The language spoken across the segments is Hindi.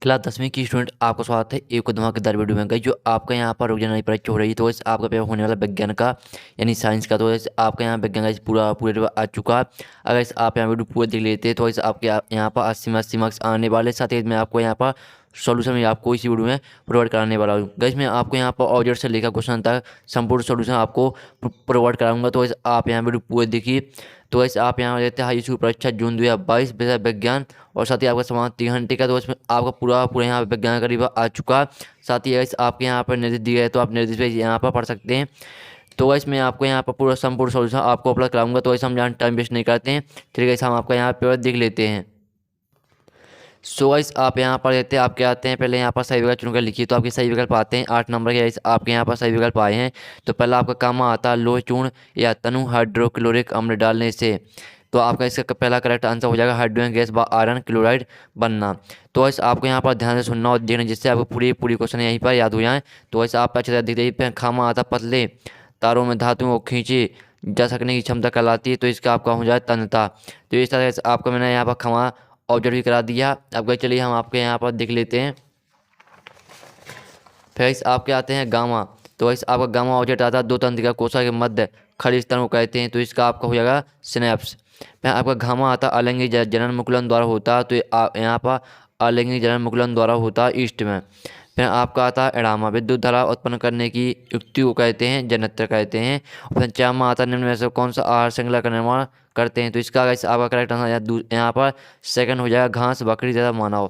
क्लास 10वीं की स्टूडेंट आपका स्वागत है एक धमाकेदार वीडियो में। गाइस जो आपका यहाँ पर रोजाना नई परीक्षा हो रही है तो इस आपका पेपर होने वाला विज्ञान का यानी साइंस का। तो इस आपका यहाँ विज्ञान का इस पूरे आ चुका है। अगर इस आप यहाँ वीडियो पूरा देख लेते हैं तो इस आपके यहाँ पर 80 में 80 मार्क्स आने वाले। साथ ही मैं आपको यहाँ पर सॉल्यूशन भी आपको इसी वीडियो में प्रोवाइड कराने वाला हूँ। गाइस मैं आपको यहाँ पर ऑब्जेक्ट से लेकर क्वेश्चन तक संपूर्ण सॉल्यूशन आपको प्रोवाइड कराऊंगा। तो इस आप यहाँ वीडियो पूरे देखिए। तो इस आप यहाँ लेते हैं हाई स्कूल परीक्षा जून 2022 विषय विज्ञान और साथ ही आपका समान 3 घंटे का। तो इसमें आपका पूरा पूरा यहाँ पे विज्ञान करीब आ चुका। साथ ही इस आपके यहाँ पर निर्देश दिए गए तो आप निर्देश पे यहाँ पर पढ़ सकते हैं। तो इसमें आपको यहाँ पर पूरा संपूर्ण सॉल्यूशन आपको अपलोड कराऊंगा। तो इस हम यहाँ टाइम वेस्ट नहीं करते हैं। ठीक है, हम आपका यहाँ पेपर देख लेते हैं। सो गाइस आप यहाँ पर लेते हैं, आपके आते हैं पहले यहाँ पर सही विकल्प चुनकर लिखिए। तो आपके सही विकल्प आते हैं 8 नंबर के। आपके यहाँ पर सही विकल्प आए हैं। तो पहला आपका काम आता है लोह चूर्ण या तनु हाइड्रोक्लोरिक अम्ल डालने से। तो आपका इसका पहला करेक्ट आंसर हो जाएगा हाइड्रोजन गैस व आयरन क्लोराइड बनना। तो इस आपको यहाँ पर ध्यान से सुनना और देखना जिससे आपको पूरी क्वेश्चन यहीं पर याद हो जाए। तो ऐसे आप अच्छे से देखते हैं खामा आता पतले तारों में धातुओं को खींचे जा सकने की क्षमता कहलाती है। तो इसका आपका हो जाए तन्यता। तो इस तरह से आपको मैंने यहाँ पर खमा ऑब्जर्व भी करा दिया। अब गए चलिए हम आपके यहाँ पर देख लेते हैं। फिर इस आपके आते हैं गामा। तो इस आपका गामा ऑब्जेक्ट आता है दो तंत्रिका कोशिका के मध्य खड़ी स्तन को कहते हैं। तो इसका आपका हो जाएगा सिनेप्स। फिर आपका घामा आता अलैंगिक जनन मुकुलन द्वारा होता है। तो यहाँ पर अलैंगिक जनन मुकुलन द्वारा होता है ईस्ट में। फिर आपका आता है एडामा विद्युत धारा उत्पन्न करने की युक्ति को कहते हैं जनत्र कहते हैं। फिर चामा आता निम्न में से कौन सा आहार श्रृंखला का निर्माण करते हैं। तो इसका आपका करेक्ट आंसर यहाँ पर सेकंड हो जाएगा घास बकरी तथा मानव।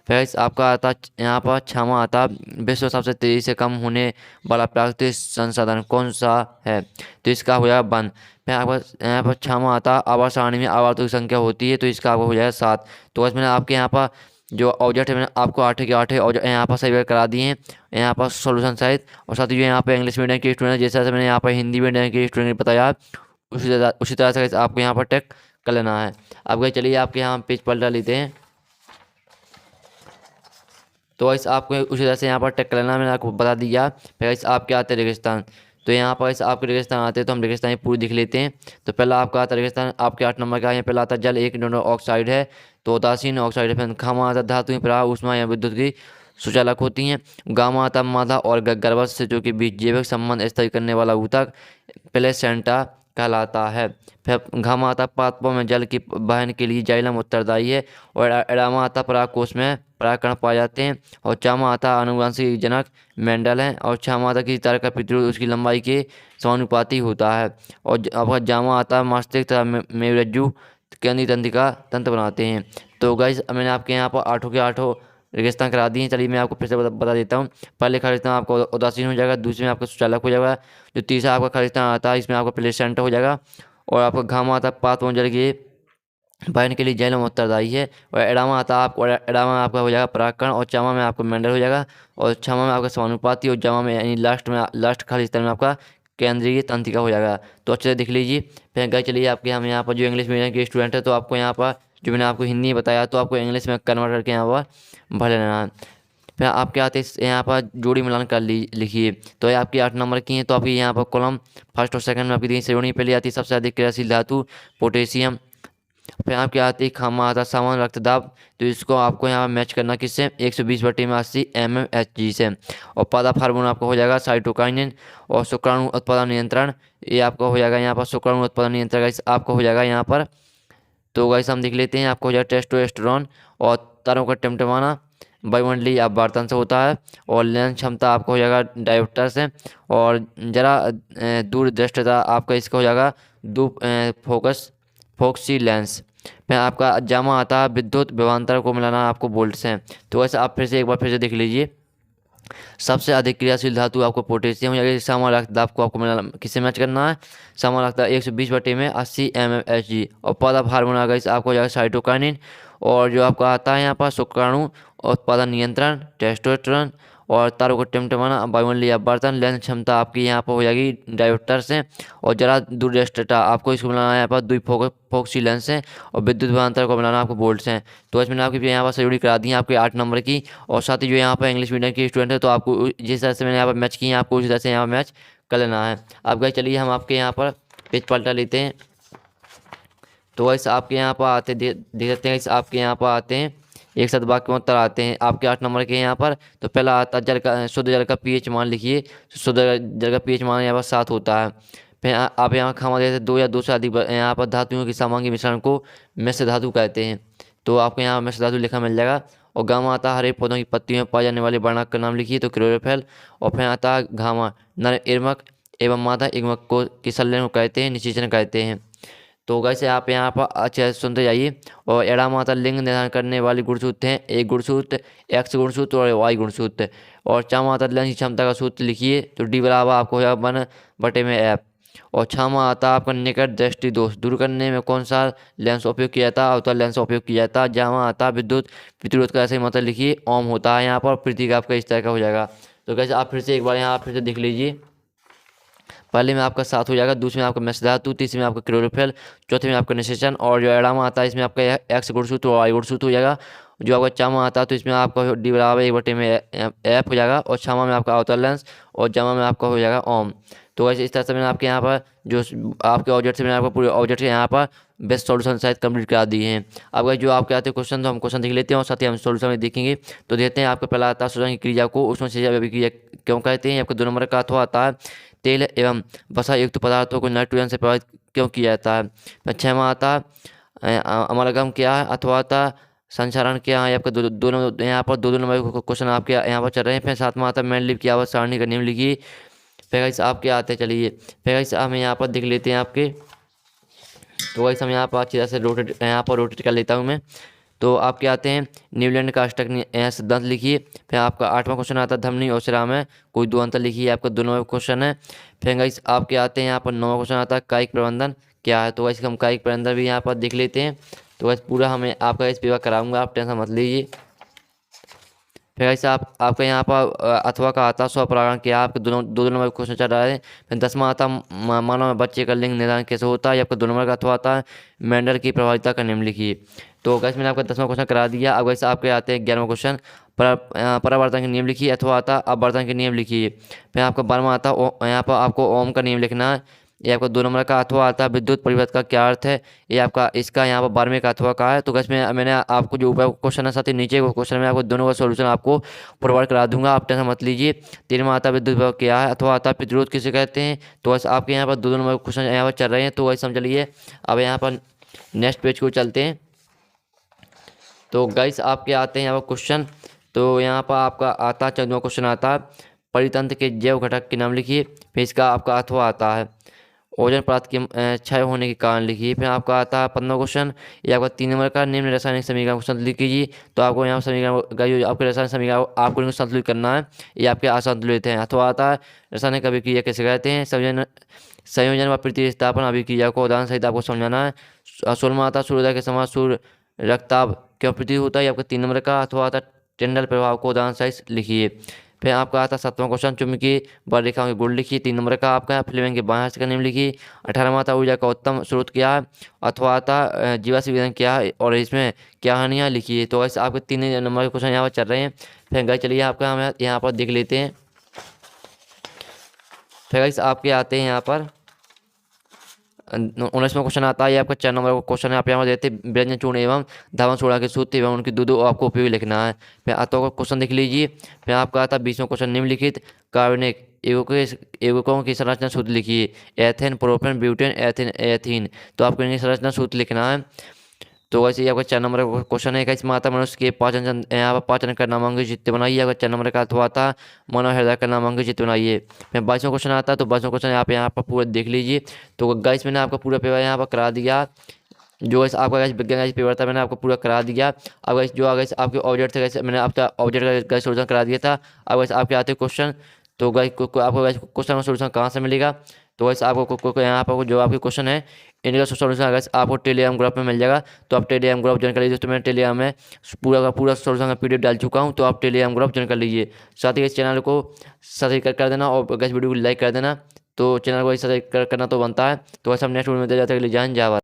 फिर आपका आता यहाँ पर क्षमा आता विश्व सबसे तेजी से कम होने वाला प्राकृतिक संसाधन कौन सा है। तो इसका हो जाएगा वन। फिर आपका यहाँ पर क्षमा आता आवास सारणी में आवर्तों की संख्या होती है। तो इसका आपको हो जाएगा 7। तो इसमें आपके यहाँ पर जो ऑब्जेक्ट है मैंने आपको 8 के 8 ऑब्जेक्ट यहाँ पर सही करा दिए हैं यहाँ पर सॉल्यूशन सहित। और साथ ही जो यहाँ पर इंग्लिश मीडियम के स्टूडेंट जैसे मैंने यहाँ पर हिंदी मीडियम के स्टूडेंट बताया उसी तरह से आपको यहाँ पर टेक कर लेना है। अब गए चलिए आपके यहाँ पेज पलटा लेते हैं। तो इस आपको उसी तरह से यहाँ पर टेक कर लेना मैंने आपको बता दिया। फिर इस आपके आते हैं रेगिस्तान। तो यहाँ पर इस आपके रेगिस्तान आते हैं तो हम रेगिस्तान पूरी दिख लेते हैं। तो पहला आपका आता है रेगिस्तान आपके 8 नंबर का। यहाँ पहला आता है जल एक इनडोनर ऑक्साइड है तो उदासीन ऑक्साइड है। फिर खामा आता धातु प्रवाह ऊष्मा या विद्युत की सुचालक होती हैं। गामा आता मादा और गर्भस्थ शिशु के बीच जैविक संबंध स्थापित करने वाला ऊतक प्लेसेंटा कहलाता है। फिर घामा आता पादपों में जल की वहन के लिए जाइलम उत्तरदायी है। और एडामा आता परागकोश में परागकण पाए जाते हैं। और चामा आता आनुवंशिक जनक मेंडल है। और छामा आता किसी तरह का प्रतिरोध उसकी लंबाई के समानुपाती होता है। और आपका जामा आता मस्तिष्क तथा मेरुरज्जु केंद्रीय तंत्रिका तंत्र बनाते हैं। तो गाइस मैंने आपके यहाँ पर 8 के 8 रेगिस्तान करा दिए। चलिए मैं आपको फिर से बता देता हूँ। पहले खालिस्तान आपका उदासीन हो जाएगा, दूसरे में आपका सुचालक हो जाएगा, जो तीसरा आपका खालिस्तान आता है इसमें आपका प्लेसेंटा हो जाएगा। और आपका घामा आता पात जल के बहन के लिए जैलम उत्तरदायी है। और एडामा आता आपको एडामा में आपका हो जाएगा परागकण। और चामा में आपका मेंडल हो जाएगा। और छामा में आपका समानुपाती। और जामा में यानी लास्ट खालिस्तान में आपका केंद्रीय तंत्रिका हो जाएगा। तो अच्छे से देख लीजिए। फिर गए चलिए आपके हम यहाँ पर जो इंग्लिश मीडियम के स्टूडेंट है तो आपको यहाँ पर जो मैंने आपको हिंदी बताया तो आपको इंग्लिश में कन्वर्ट करके यहाँ पर भर लेना है। फिर आपके आते यहाँ पर जोड़ी मिलान कर लिखिए। तो ये आपकी 8 नंबर की है। तो आपकी यहाँ पर कॉलम फर्स्ट और सेकंड में आपकी दी श्रेणी पहले आती है सबसे अधिक क्रियाशील धातु पोटेशियम। फिर आपके आते ही खामा आता सामान्य रक्तदाब। तो इसको आपको यहाँ मैच करना किससे 120/80 mmHg से। और पादा फार्मूला आपका हो जाएगा साइटोकाइनिन। और शुक्राणु उत्पादन नियंत्रण ये आपका हो जाएगा यहाँ पर शुक्राणु उत्पादन नियंत्रण आपका हो जाएगा यहाँ पर। तो गाइस हम देख लेते हैं आपको हो जाएगा टेस्टोस्टेरोन। और तारों का टिमटिमाना वायुमंडलीय अपवर्तन से होता है। और लेंस क्षमता आपका हो जाएगा डायोप्टर से। और जरा दूरदृष्टता आपका इसका हो जाएगा फोक्सी लेंस। फिर आपका जामा आता है विद्युत विभवांतर को मिलाना आपको वोल्ट से। तो ऐसे आप फिर से एक बार फिर से देख लीजिए। सबसे अधिक क्रियाशील धातु आपको पोटेशियम हो जाएगा। सामान्य रक्तदाब को आपको मिलाना किससे मैच करना है सामान्य रक्तदाब 120/80 mmHg। और पादा हार्मोन आपको हो जाएगा साइटोकाइनिन। और जो आपका आता है यहाँ पर शुक्राणु उत्पादन नियंत्रण टेस्टोस्टेरोन। और तारों को टिमटिमाना वायुमंडलीय अपवर्तन लेंस क्षमता आपकी यहाँ पर हो जाएगी डायोप्टर से। और जरा दूरदृष्टता आपको इसको मिलाना है यहाँ पर फोक्सी लेंस से। और विद्युत विभवांतर को मिलाना आपको वोल्ट से। तो इसमें आपकी यहाँ पर सही करा दी है आपके 8 नंबर की। और साथ ही जो यहाँ पर इंग्लिश मीडियम के स्टूडेंट है तो आपको जिस तरह से मैंने यहाँ पर मैच की है आपको उसी तरह से यहाँ पर मैच कर लेना है। आप गए चलिए हम आपके यहाँ पर पेज पलटा लेते हैं। तो वैसे आपके यहाँ पर आते देख सकते हैं इस आपके यहाँ पर आते हैं एक साथ बाकी उत्तर आते हैं आपके 8 नंबर के यहाँ पर। तो पहला आता जल का शुद्ध जल का पीएच मान लिखिए। शुद्ध जल का पीएच मान यहाँ पर 7 होता है। फिर आप यहाँ खामा देते 2 या 2 से अधिक यहाँ पर धातुओं की सामग्री मिश्रण को मिश्र धातु कहते हैं। तो आपको यहाँ मिश्र धातु लिखा मिल जाएगा। और गामा आता हरे पौधों की पत्तियों में पाए जाने वाले वर्णक का नाम लिखिए, तो क्लोरोफिल। और फिर आता है घामा नर इर्मक एवं मादा इर्मक को की संलयन को कहते हैं, निषेचन कहते हैं। तो वैसे आप यहाँ पर अच्छे से सुनते जाइए। और एड़ा माता लिंग निर्धारण करने वाले गुणसूत्र हैं, एक गुणसूत्र, एक्स गुणसूत्र और वाई गुणसूत्र। और चा माता लेंस की क्षमता का सूत्र लिखिए, तो डी बराबर आपको हो जाएगा 1/f। और छामा आता आपका निकट दृष्टि दोष दूर करने में कौन सा लेंस का उपयोग किया जाता है, अवतल लेंस का उपयोग किया जाता है। जहाँ आता विद्युत प्रतिरोध का ऐसे मतलब लिखिए ओम होता है यहाँ पर। प्रतीक आपका इस तरह का हो जाएगा। तो कैसे आप फिर से एक बार यहाँ फिर से देख लीजिए। पहले में आपका 7 हो जाएगा, दूसरे में आपका मिश्र धातु, तीसरे में आपका क्लोरोफिल, चौथे में आपका निषेचन। और जो एड़ा में आता है इसमें आपका एक्स गुणसूत्र और वाई गुणसूत्र हो जाएगा। जो आपका चामा आता है तो इसमें आपका डी बराबर 1/f हो जाएगा। और छामा में आपका अवतल लेंस और जामा में आपका हो जाएगा ओम। तो वैसे इस तरह से मैंने आपके यहाँ पर जो आपके ऑब्जेक्ट से मैंने आपको पूरे ऑब्जेक्ट के यहाँ पर बेस्ट सॉल्यूशन शायद कंप्लीट करा दिए हैं। अब जो आपके आते हैं क्वेश्चन, तो हम क्वेश्चन देख लेते हैं और साथ ही हम सॉल्यूशन में देखेंगे। तो देखते हैं आपका पहला आता है शोषण की क्रिया को उष्ण क्षय अभिक्रिया क्यों कहते हैं। आपका 2 नंबर का अथवा आता है तेल एवं वसा युक्त पदार्थों को नाइट्रोजन से प्रभावित क्यों किया जाता है। 6वां आता है अमलगम क्या है, अथवा आता संचारण क्या है। आपका दोनों यहाँ पर 2 नंबर क्वेश्चन आपके यहाँ पर चल रहे हैं। फिर 7वां आता है मैंडलीव की आवाज सारणी का नियम लिखिए। फिर गाइस आपके आते हैं, चलिए फिर गाइस हम यहाँ पर देख लेते हैं आपके। तो गाइस हम यहाँ पर अच्छी तरह से रोटेट कर लेता हूँ मैं। तो आपके आते हैं न्यूलैंड का अष्टक सिद्धांत लिखिए। फिर आपका 8वां क्वेश्चन आता है धमनी और शिरा में कोई 2 अंतर लिखिए। आपका 2 नंबर क्वेश्चन है। फिर गाइस आपके आते हैं यहाँ पर 9वां क्वेश्चन आता है कायिक प्रबंधन क्या है। तो गाइस हम कायिक प्रबंधन भी यहाँ पर देख लेते हैं। तो गाइस पूरा हमें आपका इस पेपर कराऊंगा, आप टेंशन मत लीजिए। फिर ऐसे आपका यहाँ पर अथवा का आता स्वपरागण क्या, आपके दो नंबर क्वेश्चन चल रहा है। फिर 10वां आता मानव में बच्चे का लिंग निर्धारण कैसे होता है। आपका 2 नंबर का अथवा आता है मेंडल की प्रभाविता का नियम लिखिए। तो गैस मैंने आपका 10वां क्वेश्चन करा दिया। अब वैसे आपके आते हैं 11वां क्वेश्चन परावर्तन के नियम लिखिए, अथवा आता अपवर्तन के नियम लिखिए। फिर आपका 12वां आता यहाँ पर आपको ओम का नियम लिखना है। ये आपका 2 नंबर का अथवा आता है विद्युत परिवर्तन का क्या अर्थ है। ये आपका इसका यहाँ पर 12वें का अथवा का है। तो गैस में मैंने आपको जो ऊपर क्वेश्चन है साथ ही नीचे को क्वेश्चन में आपको दोनों का सॉल्यूशन आपको प्रोवाइड करा दूंगा, आप टेंशन मत लीजिए। 13वां आता विद्युत विभव क्या है, अथवा आता प्रतिरोध किसे कहते हैं। तो वैसे आपके यहाँ पर 2 नंबर क्वेश्चन यहाँ पर चल रहे हैं। तो वैसे हम चलिए अब यहाँ पर नेक्स्ट पेज को चलते हैं। तो गाइस आपके आते हैं यहाँ पर क्वेश्चन। तो यहाँ पर आपका आता 14वां क्वेश्चन आता है परितंत्र के जैव घटक के नाम लिखिए। फिर इसका आपका अथवा आता है ओजन परत के क्षय होने के कारण लिखिए। फिर आपका आता है 15वां क्वेश्चन, ये आपका 3 नंबर का निम्न रासायनिक समीकरण को संतुलित कीजिए। तो आपको यहाँ समीकरण का जो आपके रासायनिक समीकरण आपको इनको संतुलित करना है, ये आपके असंतुलित हैं। अथवा आता है रासायनिक अभिक्रिया कैसे कहते हैं, संयोजन व प्रतिस्थापन अभिक्रिया को उदाहरण सहित आपको समझाना है। 16वां आता सूर्योदय के समय सूर्य रक्ताभ क्यों प्रतीत होता है, आपका 3 नंबर का। अथवा आता टिंडल प्रभाव को उदाहरण सहित लिखिए। फिर आपका आता 7वां क्वेश्चन चुंबकीय बल रेखाओं के गुण लिखिए। 3 नंबर का आपका फ्लेमिंग के बाएं हाथ का नियम लिखिए। 18वां आता ऊर्जा का उत्तम स्रोत क्या है, अथवा आता जीवाश्म ईंधन क्या है और इसमें क्या हानियाँ लिखिए। तो ऐसे आपके 3 नंबर के क्वेश्चन यहाँ पर चल रहे हैं। फिर गाइस चलिए आपका हम यहाँ पर देख लेते हैं। फिर गाइस आपके आते हैं यहाँ पर 19वां क्वेश्चन आता है, ये आपका 4 नंबर का क्वेश्चन है। आप यहाँ पर देते व्यंजन चूर्ण एवं धावन सोडा के सूत्र एवं उनकी दो आपको उपयोग लिखना है। फिर आता का क्वेश्चन देख लीजिए। फिर आपका आता 20वां क्वेश्चन निम्नलिखित कार्बनिक यौगिकों की संरचना सूत्र लिखिए। Ethane, propane, butane, ethene. तो आपको इनकी संरचना सूत्र लिखना है। तो वैसे ही आपका 4 नंबर का क्वेश्चन है, इस माता मनुष्य के पाचन यहाँ पर पाचन का नामांकित चित्र बनाइए। अगर 4 नंबर का अथवा आता मानव हृदय का नामांकित चित्र बनाइए। फिर 22वां क्वेश्चन आता है, तो 22वां क्वेश्चन आप यहाँ पर पूरा देख लीजिए। तो गाइस मैंने आपका पूरा पेपर यहाँ पर करा दिया, जो गैस आपका गैस विज्ञान पेपर था मैंने आपको पूरा करा दिया। अब गैस जो गैस आपके ऑब्जेक्ट थे गैस मैंने आपका ऑब्जेक्ट का सोल्यूशन करा दिया था। अब गैस आपके आते क्वेश्चन, तो गैस आपको गैस क्वेश्चन का सोल्यूशन कहाँ से मिलेगा। तो वैसे आपको यहाँ पर जो आपके क्वेश्चन है इनका सोल्यूशन अगर आपको टेलीग्राम ग्रुप में मिल जाएगा। तो आप टेलीग्राम ग्रुप ज्वाइन कर लीजिए। तो मैं टेलीग्राम में पूरा का पूरा सोल्यूशन का पीडीएफ डाल चुका हूँ, तो आप टेलीग्राम ग्रुप ज्वाइन कर लीजिए। साथ ही इस चैनल को सब्सक्राइब कर देना और इस वीडियो को लाइक कर देना। तो चैनल को सब्सक्राइब करना तो बनता है। तो वैसे हम नेक्स्ट वीडियो में दे जाते हैं। जय हिंद, जय भारत।